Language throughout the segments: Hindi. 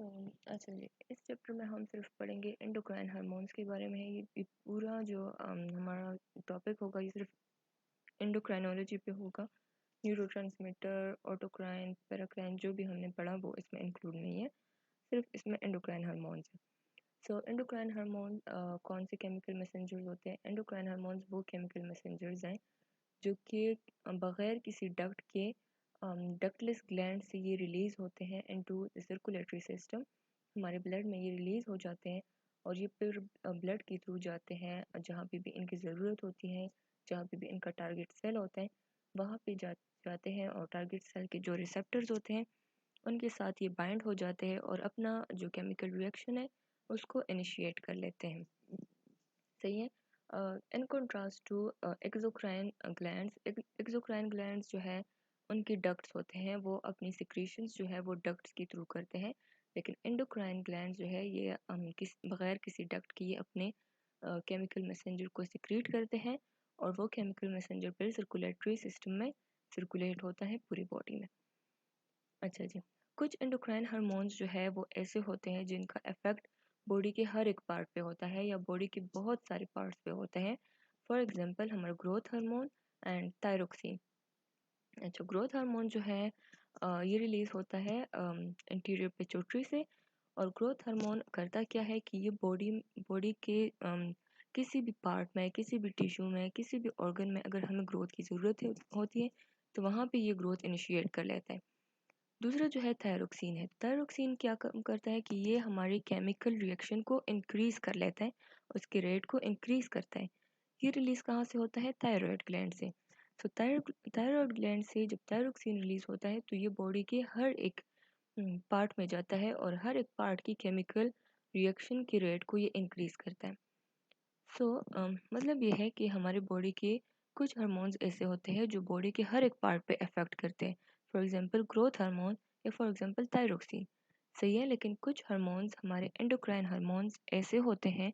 तो अच्छा जी, इस चैप्टर में हम सिर्फ पढ़ेंगे एंडोक्राइन हार्मोन्स के बारे में है। ये पूरा जो हमारा टॉपिक होगा ये सिर्फ एंडोक्राइनोलॉजी पे होगा। न्यूरोट्रांसमीटर, ऑटोक्राइन, पैराक्राइन जो भी हमने पढ़ा वो इसमें इंक्लूड नहीं है, सिर्फ इसमें एंडोक्राइन हार्मोन्स है। सो एंडोक्राइन हार्मोन कौन से केमिकल मैसेंजर्स होते हैं? एंडोक्राइन हार्मोन्स वो केमिकल मैसेंजर्स हैं जो कि बगैर किसी डक्ट के डक्टलेस ग्लैंड से ये रिलीज़ होते हैं इनटू द सर्कुलेटरी सिस्टम। हमारे ब्लड में ये रिलीज़ हो जाते हैं और ये फिर ब्लड के थ्रू जाते हैं जहाँ पे भी इनकी ज़रूरत होती है, जहाँ पे भी इनका टारगेट सेल होता है वहाँ पे जाते हैं और टारगेट सेल के जो रिसेप्टर्स होते हैं उनके साथ ये बाइंड हो जाते हैं और अपना जो केमिकल रिएक्शन है उसको इनिशिएट कर लेते हैं। सही है। In contrast to exocrine glands, exocrine glands जो है उनके डक्ट्स होते हैं, वो अपनी सिक्रीशंस जो है वो डक्ट्स के थ्रू करते हैं। लेकिन एंडोक्राइन ग्लैंड्स जो है ये बगैर किसी डक्ट के ये अपने केमिकल मैसेंजर को सिक्रीट करते हैं और वो केमिकल मैसेंजर फिर सर्कुलेटरी सिस्टम में सर्कुलेट होता है पूरी बॉडी में। अच्छा जी, कुछ एंडोक्राइन हार्मोन्स जो है वो ऐसे होते हैं जिनका इफेक्ट बॉडी के हर एक पार्ट पे होता है या बॉडी के बहुत सारे पार्ट्स पे होते हैं। फॉर एग्जांपल हमारा ग्रोथ हार्मोन एंड थायरोक्सिन। अच्छा, ग्रोथ हार्मोन जो है ये रिलीज होता है इंटीरियर पिट्यूटरी से। और ग्रोथ हार्मोन करता क्या है कि ये बॉडी बॉडी के किसी भी पार्ट में, किसी भी टिश्यू में, किसी भी ऑर्गन में अगर हमें ग्रोथ की ज़रूरत होती है तो वहाँ पे ये ग्रोथ इनिशिएट कर लेता है। दूसरा जो है थायरोक्सिन है। थायरोक्सिन क्या काम करता है कि ये हमारी केमिकल रिएक्शन को इंक्रीज कर लेता है, उसके रेट को इंक्रीज करता है। ये रिलीज कहाँ से होता है? थायराइड ग्लैंड से। तो थायराइड ग्लैंड से जब थायरोक्सिन रिलीज होता है तो ये बॉडी के हर एक पार्ट में जाता है और हर एक पार्ट की केमिकल रिएक्शन के रेट को ये इंक्रीज करता है। सो मतलब ये है कि हमारे बॉडी के कुछ हार्मोन्स ऐसे होते हैं जो बॉडी के हर एक पार्ट पे अफेक्ट करते हैं। फॉर एग्जांपल ग्रोथ हार्मोन या फॉर एग्जांपल थायरोक्सिन। सही है। लेकिन कुछ हार्मोन्स हमारे एंडोक्राइन हार्मोन्स ऐसे होते हैं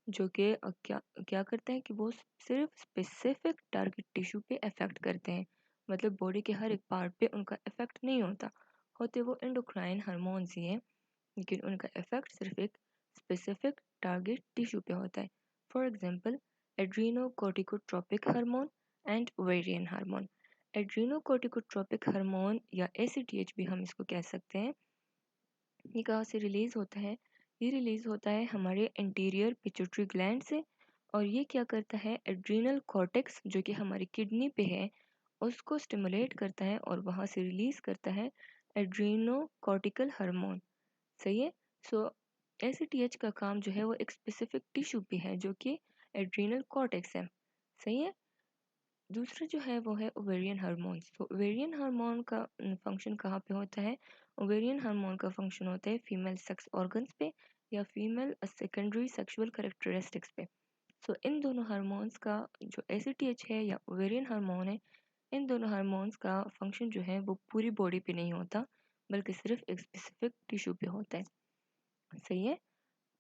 जो कि क्या क्या करते हैं कि वो सिर्फ स्पेसिफिक टारगेट टिश्यू पे अफेक्ट करते हैं। मतलब बॉडी के हर एक पार्ट पे उनका इफेक्ट नहीं होता, होते वो एंडोक्राइन हार्मोन्स ही हैं, लेकिन उनका इफेक्ट सिर्फ एक स्पेसिफिक टारगेट टिश्यू पे होता है। For example adrenocorticotropic hormone and ovarian hormone. Adrenocorticotropic hormone या एसीटीएच भी हम इसको कह सकते हैं, ये कहाँ से रिलीज होता है? ये रिलीज होता है हमारे इंटीरियर पिट्यूटरी ग्लैंड से। और ये क्या करता है? एड्रीनल कॉर्टेक्स जो कि हमारी किडनी पे है उसको स्टिमुलेट करता है और वहाँ से रिलीज करता है एड्रीनोकॉर्टिकल हार्मोन। सही है। सो एसीटीएच का काम जो है वो एक स्पेसिफिक टिश्यू पे है जो कि एड्रीनल कॉर्टेक्स है। सही है। दूसरा जो है वो है ओवेरियन हार्मोन्स। तो ओवेरियन हार्मोन का फंक्शन कहाँ पे होता है? ओवेरियन हार्मोन का फंक्शन होता है फीमेल सेक्स ऑर्गन्स पे या फीमेल सेकेंडरी सेक्सुअल कैरेक्टरिस्टिक्स पे। सो इन दोनों हार्मोन्स का जो एसीटीएच है या ओवेरियन हार्मोन है, इन दोनों हार्मोन्स का फंक्शन जो है वो पूरी बॉडी पे नहीं होता बल्कि सिर्फ एक स्पेसिफिक टिश्यू पे होता है। सही है।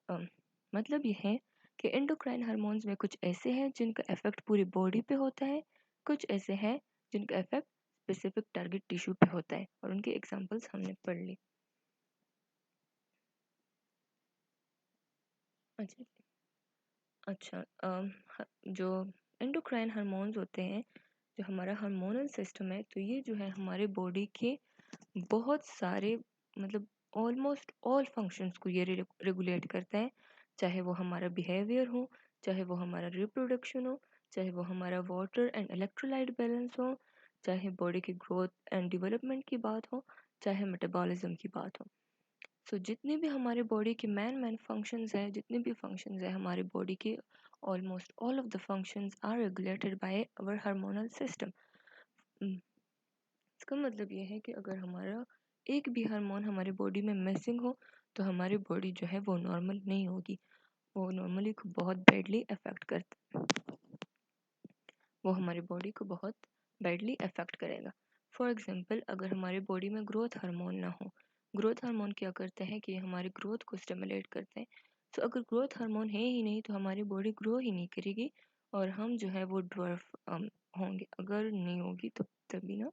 अम, मतलब ये है कि एंडोक्राइन हार्मोन्स में कुछ ऐसे हैं जिनका इफेक्ट पूरी बॉडी पे होता है, कुछ ऐसे हैं जिनका इफेक्ट स्पेसिफिक टारगेट टिश्यू पे होता है और उनके एग्जांपल्स हमने पढ़ ली। अच्छा अच्छा जो एंडोक्राइन हार्मोन्स होते हैं, जो हमारा हार्मोनल सिस्टम है, तो ये जो है हमारे बॉडी के बहुत सारे मतलब ऑलमोस्ट ऑल फंक्शंस को ये रेगुलेट करता है। चाहे वो हमारा बिहेवियर हो, चाहे वो हमारा रिप्रोडक्शन हो, चाहे वो हमारा वाटर एंड इलेक्ट्रोलाइट बैलेंस हो, चाहे बॉडी की ग्रोथ एंड डेवलपमेंट की बात हो, चाहे मेटाबॉलिज्म की बात हो। सो जितने भी हमारे बॉडी के मेन फंक्शंस हैं, जितने भी फंक्शंस हैं हमारे बॉडी के, almost all of the functions are regulated by our hormonal system. इसका मतलब ये है कि अगर हमारा एक भी हार्मोन हमारे बॉडी में मिसिंग हो तो हमारी बॉडी जो है वो नॉर्मल नहीं होगी, वो नॉर्मली को बहुत बैडली अफेक्ट करता वो हमारी बॉडी को बहुत बैडली अफेक्ट करेगा। फॉर एग्जांपल अगर हमारी बॉडी में ग्रोथ हार्मोन ना हो, ग्रोथ हार्मोन क्या करते हैं कि हमारी ग्रोथ को स्टिमुलेट करते हैं। तो अगर ग्रोथ हार्मोन है ही नहीं तो हमारी बॉडी ग्रो ही नहीं करेगी और हम जो है वो ड्वार्फ होंगे। अगर नहीं होगी तो तभी ना।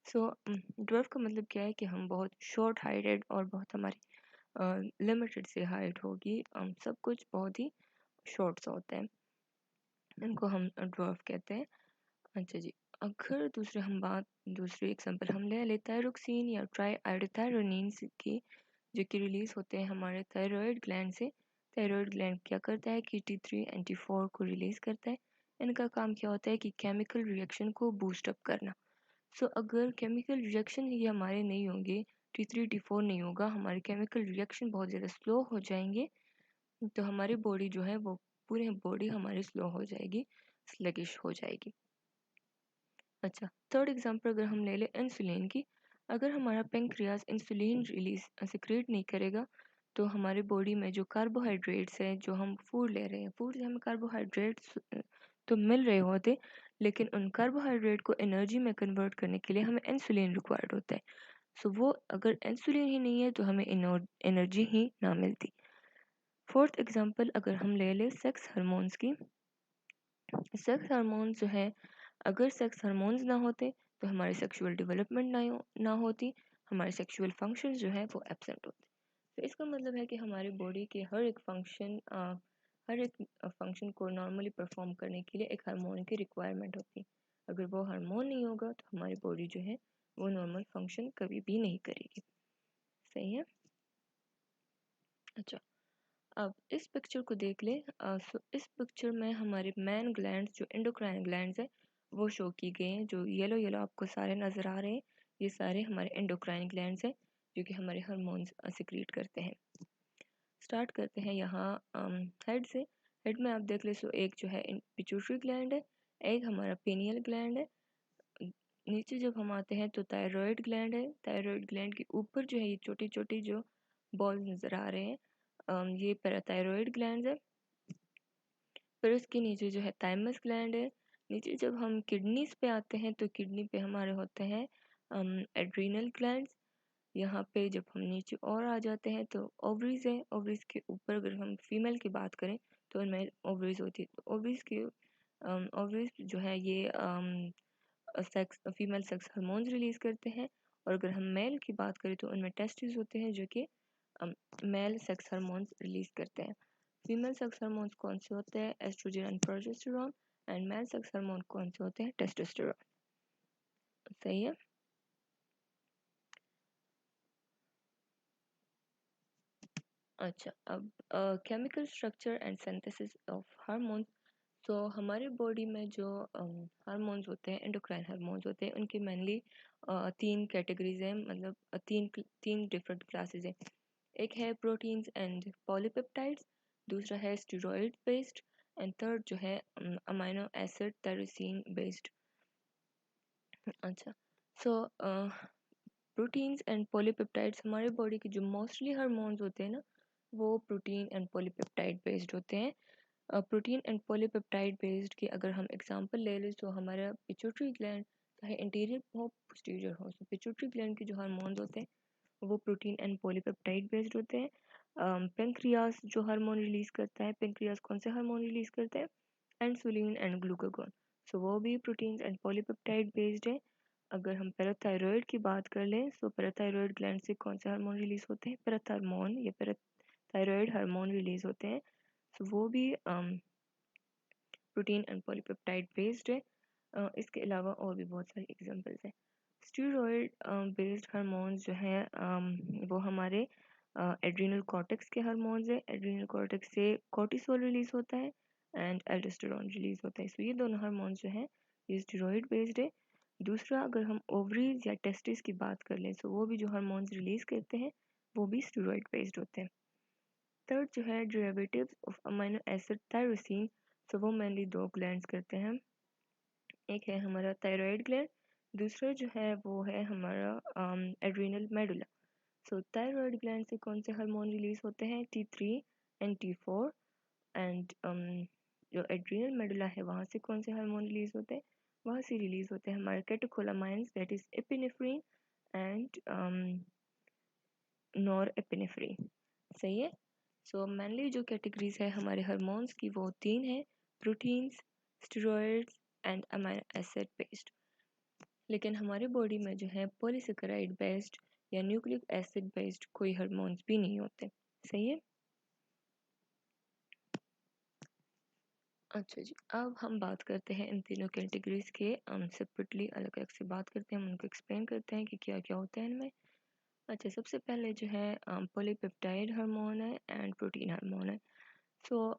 सो ड्वार्फ का मतलब क्या है कि हम बहुत शॉर्ट हाइटेड और बहुत हमारी लिमिटेड सी हाइट होगी, सब कुछ बहुत ही शॉर्ट सा होता है, इनको हम ड्वार्फ कहते हैं। अच्छा जी, अगर दूसरी एग्जांपल हम ले लेते हैं थायरोक्सिन या ट्राई आयोडोथायरोनिन की, जो कि रिलीज होते हैं हमारे थायराइड ग्लैंड से। थायराइड ग्लैंड क्या करता है कि T3 एंड T4 को रिलीज करता है। इनका काम क्या होता है कि केमिकल रिएक्शन को बूस्ट अप करना। सो अगर केमिकल रिएक्शन ही हमारे नहीं होंगे, T3 T4 नहीं होगा, हमारे केमिकल रिएक्शन बहुत ज़्यादा स्लो हो जाएंगे, तो हमारी बॉडी जो है वो पूरी बॉडी हमारी स्लो हो जाएगी, स्लगिश हो जाएगी। अच्छा, थर्ड एग्जांपल अगर हम ले लें इंसुलिन की, अगर हमारा पेंक्रियाज इंसुलिन रिलीज सिक्रेट नहीं करेगा, तो हमारे बॉडी में जो कार्बोहाइड्रेट्स है, जो हम फूड ले रहे हैं, फूड से हमें कार्बोहाइड्रेट्स तो मिल रहे होते, लेकिन उन कार्बोहाइड्रेट को एनर्जी में कन्वर्ट करने के लिए हमें इंसुलिन रिक्वायर्ड होता है। सो वो अगर इंसुलिन ही नहीं है तो हमें एनर्जी ही ना मिलती। फोर्थ एग्जांपल अगर हम ले लें सेक्स हार्मोन्स की, सेक्स हार्मोन्स जो है, अगर सेक्स हार्मोन्स ना होते तो हमारी सेक्सुअल डेवलपमेंट ना होती, हमारे सेक्सुअल फंक्शंस जो है वो एब्सेंट होते। तो इसका मतलब है कि हमारी बॉडी के हर एक फंक्शन को नॉर्मली परफॉर्म करने के लिए एक हार्मोन की रिक्वायरमेंट होती है। अगर वो हार्मोन नहीं होगा तो हमारी बॉडी जो है वो नॉर्मल फंक्शन कभी भी नहीं करेगी। सही है। अच्छा, अब इस पिक्चर को देख ले। सो इस पिक्चर में हमारे मैन ग्लैंड्स जो एंडोक्राइन ग्लैंड्स है वो शो की गए हैं। जो येलो येलो आपको सारे नज़र आ रहे हैं, ये सारे हमारे एंडोक्राइन ग्लैंड्स हैं जो कि हमारे हार्मोन्स सिक्रीट करते हैं। स्टार्ट करते हैं यहाँ हेड से। हेड में आप देख ले, सो एक जो है पिट्यूटरी ग्लैंड है, एक हमारा पीनियल ग्लैंड है। नीचे जब हम आते हैं तो थायराइड ग्लैंड है। थायराइड ग्लैंड के ऊपर जो है ये छोटी छोटी जो बॉल नज़र आ रहे हैं, ये पैराथायरॉइड ग्लैंड है। फिर उसके नीचे जो है थाइमस ग्लैंड है। नीचे जब हम किडनीज पे आते हैं तो किडनी पे हमारे होते हैं एड्रीनल ग्लैंड्स। यहाँ पे जब हम नीचे और आ जाते हैं तो ओवरीज है। ओवरीज के ऊपर अगर हम फीमेल की बात करें तो उनमें ओवरीज होती है। तो ओवरीज जो है ये फीमेल सेक्स हार्मोन्स रिलीज करते हैं। और अगर हम मेल की बात करें तो उनमें टेस्टिस होते हैं जो कि मेल सेक्स हार्मोन्स रिलीज करते हैं। फीमेल सेक्स हार्मोन्स कौन से होते हैं? Oestrogen and progesterone. And male sex hormone कौन से होते हैं? टेस्टोस्टेरॉन। सही है। अच्छा, अब chemical structure and synthesis of hormones. तो हमारे बॉडी में जो हार्मोन्स होते हैं, एंडोक्राइन हार्मोन्स होते हैं, उनकी मेनली तीन कैटेगरीज हैं, मतलब तीन डिफरेंट क्लासेस हैं। एक है प्रोटीन्स एंड पॉलीपेप्टाइड्स, दूसरा है स्टेरॉइड बेस्ड, एंड थर्ड जो है अमाइनो एसिड टायरोसिन बेस्ड। अच्छा, सो प्रोटीन्स एंड पॉलीपेप्टाइड्स हमारे बॉडी के जो मोस्टली हार्मोन्स होते हैं ना, वो प्रोटीन एंड पॉलीपेप्टाइड बेस्ड होते हैं। प्रोटीन एंड पॉलीपेप्टाइड बेस्ड की अगर हम एग्जांपल ले लें तो हमारा पिट्यूटरी ग्लैंड, चाहे इंटीरियर हो पोस्टीरियर हो, तो पिट्यूटरी ग्लैंड के जो हार्मोन्स होते हैं वो प्रोटीन एंड पॉलीपेप्टाइड बेस्ड होते हैं। पेंक्रियास जो हार्मोन रिलीज करता है, पेंक्रियास कौन से हार्मोन रिलीज करता है? Insulin and glucagon. सो वो भी प्रोटीन एंड पॉलीपेप्टाइड बेस्ड है। अगर हम पैराथायरॉयड की बात कर लें तो पैराथायरॉयड ग्लैंड से कौन से हार्मोन रिलीज होते हैं? पैराथार्मोन या पैराथायरॉयड हार्मोन रिलीज होते हैं। सो वो भी प्रोटीन एंड पॉलीपेप्टाइड बेस्ड है। इसके अलावा और भी बहुत सारी एग्जांपल्स हैं। स्टेरॉयड बेस्ड हार्मोन्स जो हैं वो हमारे एड्रीनल कॉर्टेक्स के हार्मोन्स है। एड्रीनल कॉर्टेक्स से कॉर्टिसोल रिलीज होता है एंड एल्डोस्टेरोन रिलीज होता है। सो ये दोनों हार्मोन्स जो हैं ये स्टेरॉयड बेस्ड है। दूसरा, अगर हम ओवरीज या टेस्टिस की बात कर लें तो वो भी जो हार्मोन्स रिलीज करते हैं वो भी स्टेरॉयड बेस्ड होते हैं। थर्ड जो है derivatives of amino acid tyrosine, तो वो मेनली दो ग्लैंड्स करते हैं। एक है हमारा थायराइड ग्लैंड, दूसरा जो है वो है हमारा एड्रीनल मेडुला। सो थायराइड ग्लैंड से कौन से हार्मोन रिलीज होते हैं? T3 and T4। एंड जो एड्रीनल मेडुला है वहाँ से कौन से हार्मोन रिलीज होते हैं? वहाँ से रिलीज होते हैं हमारे catecholamines, that is epinephrine and nor epinephrine. सही है। सो मेनली जो कैटेगरीज है हमारे हार्मोन्स की वो तीन है: proteins, steroids and amino acid based. लेकिन हमारी बॉडी में जो है पॉलीसेकेराइड बेस्ड या न्यूक्लिक एसिड बेस्ड कोई हार्मोन्स भी नहीं होते। सही है। अच्छा जी, अब हम बात करते हैं इन तीनों कैटेगरीज के सेपरेटली अलग अलग से बात करते हैं, हम उनको एक्सप्लेन करते हैं कि क्या क्या होता है इनमें। अच्छा, सबसे पहले जो है पॉलीपेप्टाइड हार्मोन है एंड प्रोटीन हार्मोन है। सो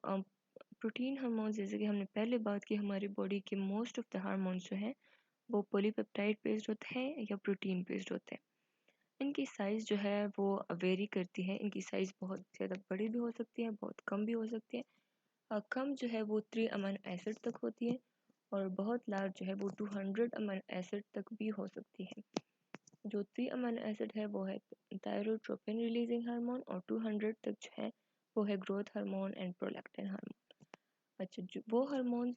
प्रोटीन हार्मोन, जैसे कि हमने पहले बात की, हमारी बॉडी के मोस्ट ऑफ द हार्मोन्स जो हैं वो पॉलीपेप्टाइड बेस्ड होते हैं या प्रोटीन बेस्ड होते हैं। इनकी साइज़ जो है वो वेरी करती है, इनकी साइज़ बहुत ज़्यादा बड़ी भी हो सकती है, बहुत कम भी हो सकती है। कम जो है वो 3 अमीनो एसिड तक होती है और बहुत लार्ज जो है वो 200 अमीनो एसिड तक भी हो सकती है। जो 3 अमीनो एसिड है वो है थायरोट्रोपिन रिलीजिंग हार्मोन और 200 तक जो है वो है growth hormone and prolactin hormone. अच्छा, जो वो हार्मोन्स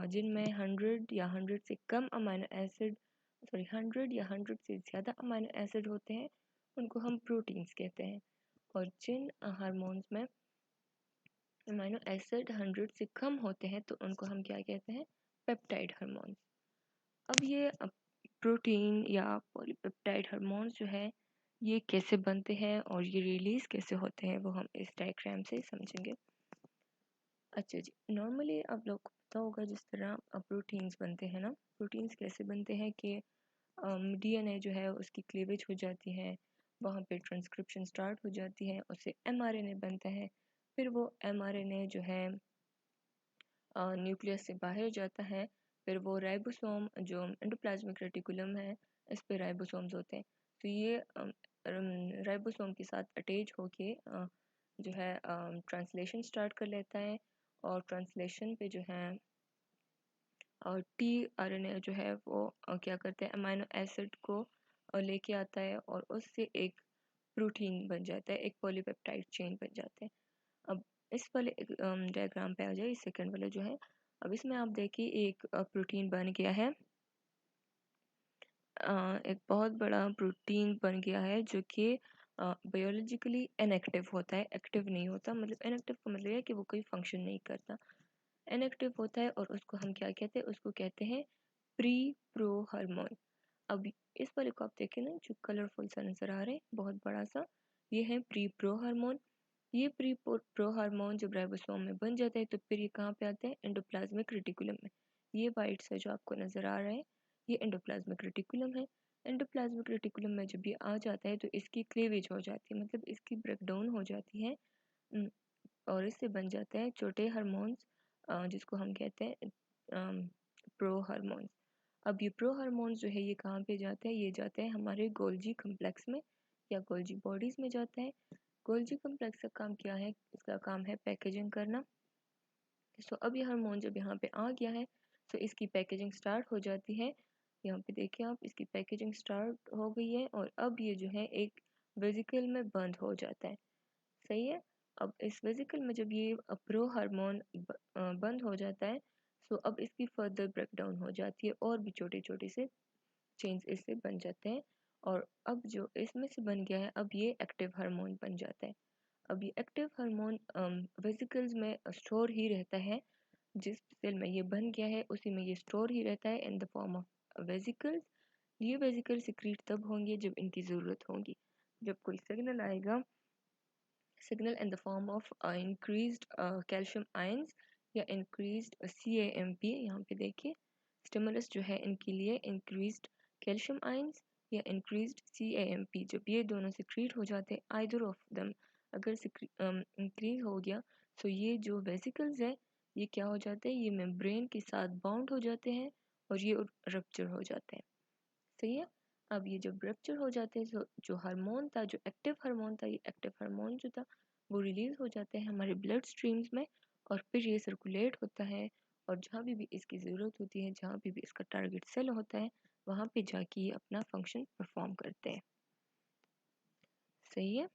जिनमें 100 या 100 से कम अमीनो एसिड, सॉरी 100 या 100 से ज़्यादा अमीनो एसिड होते हैं उनको हम प्रोटीन्स कहते हैं। और जिन हार्मोन्स में अमीनो एसिड 100 से कम होते हैं तो उनको हम क्या कहते हैं, पेप्टाइड हार्मोन्स। अब ये प्रोटीन या पॉलीपेप्टाइड हार्मोन्स जो है ये कैसे बनते हैं और ये रिलीज कैसे होते हैं वो हम इस डायग्राम से समझेंगे। अच्छा जी, नॉर्मली आप लोग को पता होगा जिस तरह प्रोटीन्स बनते हैं ना, प्रोटीन्स कैसे बनते हैं कि डीएनए जो है उसकी क्लीवेज हो जाती है, वहाँ पे ट्रांसक्रिप्शन स्टार्ट हो जाती है, उससे एमआरएनए बनता है। फिर वो एमआरएनए जो है न्यूक्लियस से बाहर जाता है। फिर वो राइबोसोम, जो एंडोप्लाज्मिक रेटिकुलम है, इस पे राइबोसोम्स होते हैं। तो ये राइबोसोम के साथ अटैच होके जो है ट्रांसलेशन स्टार्ट कर लेता है और ट्रांसलेशन पे जो है और टी आरएनए जो है वो क्या करते हैं, अमीनो एसिड को लेके आता है और उससे एक प्रोटीन बन जाता है, एक पॉलीपेप्टाइड चेन बन जाता है। अब इस वाले डायग्राम पे आ जाए, सेकंड वाले जो है, अब इसमें आप देखिए एक प्रोटीन बन गया है, एक बहुत बड़ा प्रोटीन बन गया है जो कि बायोलॉजिकली इनएक्टिव होता है, एक्टिव नहीं होता। मतलब इनएक्टिव का मतलब है कि वो कोई फंक्शन नहीं करता, इनएक्टिव होता है और उसको हम क्या कहते हैं, उसको कहते हैं प्री प्रो हार्मोन। अब इस वाले को आप देखें ना, जो कलरफुल सा नजर आ रहे हैं बहुत बड़ा सा, ये है प्री प्रो हार्मोन। ये प्री प्रो हार्मोन जब राइबोसोम में बन जाता है तो फिर ये कहाँ पे आते हैं, एंडोप्लाज्मिक रेटिकुलम में। ये वाइट सा जो आपको नजर आ रहा है ये एंडोप्लाज्मिक रेटिकुलम है। एंडोप्लाज्मिक रेटिकुलम में जब ये आ जाता है तो इसकी क्लीवेज हो जाती है, मतलब इसकी ब्रेकडाउन हो जाती है। उम, और इससे बन जाते हैं छोटे हार्मोन्स जिसको हम कहते हैं प्रो हार्मोन्स। अब ये प्रो हार्मोन्स जो है ये कहाँ पे जाते हैं, ये जाते हैं हमारे गोल्जी कम्प्लेक्स में या गोल्जी बॉडीज में जाते हैं। गोल्जी कम्प्लेक्स का काम क्या है, इसका काम है पैकेजिंग करना। सो अब ये हार्मोन जब यहाँ पे आ गया है तो इसकी पैकेजिंग स्टार्ट हो जाती है। यहाँ पे देखिए आप, इसकी पैकेजिंग स्टार्ट हो गई है और अब ये जो है एक वेजिकल में बंद हो जाता है। सही है। अब इस वेजिकल में जब ये प्रो हार्मोन बंद हो जाता है तो अब इसकी फर्दर ब्रेकडाउन हो जाती है और भी छोटे छोटे से चेंज इससे बन जाते हैं। और अब जो इसमें से बन गया है अब ये एक्टिव हार्मोन बन जाता है। अब ये एक्टिव हार्मोन वेसिकल्स में स्टोर ही रहता है, जिस सेल में ये बन गया है उसी में ये स्टोर ही रहता है in the form of vesicles. ये वेसिकल सिक्रीट तब होंगे जब इनकी ज़रूरत होगी, जब कोई सिग्नल आएगा, signal in the form of increased calcium ions या इंक्रीज्ड CAMP। यहाँ पे देखिए स्टिमुलस जो है इनके लिए इंक्रीज्ड कैल्शियम आयंस या इंक्रीज्ड CAMP, जब ये दोनों सिक्रीट हो जाते हैं आइदर ऑफ देम, अगर इंक्रीज हो गया तो ये जो वेसिकल्स है ये क्या हो जाते हैं, ये मेम्ब्रेन के साथ बाउंड हो जाते हैं और ये रप्चर हो जाते हैं। सही है। अब ये जब रप्चर हो जाते हैं तो जो हार्मोन था, जो एक्टिव हार्मोन था, ये एक्टिव हार्मोन जो था वो रिलीज हो जाते हैं हमारे ब्लड स्ट्रीम्स में और फिर ये सर्कुलेट होता है और जहाँ भी इसकी ज़रूरत होती है, जहाँ भी इसका टारगेट सेल होता है, वहाँ पे जाके ये अपना फंक्शन परफॉर्म करते हैं। सही है।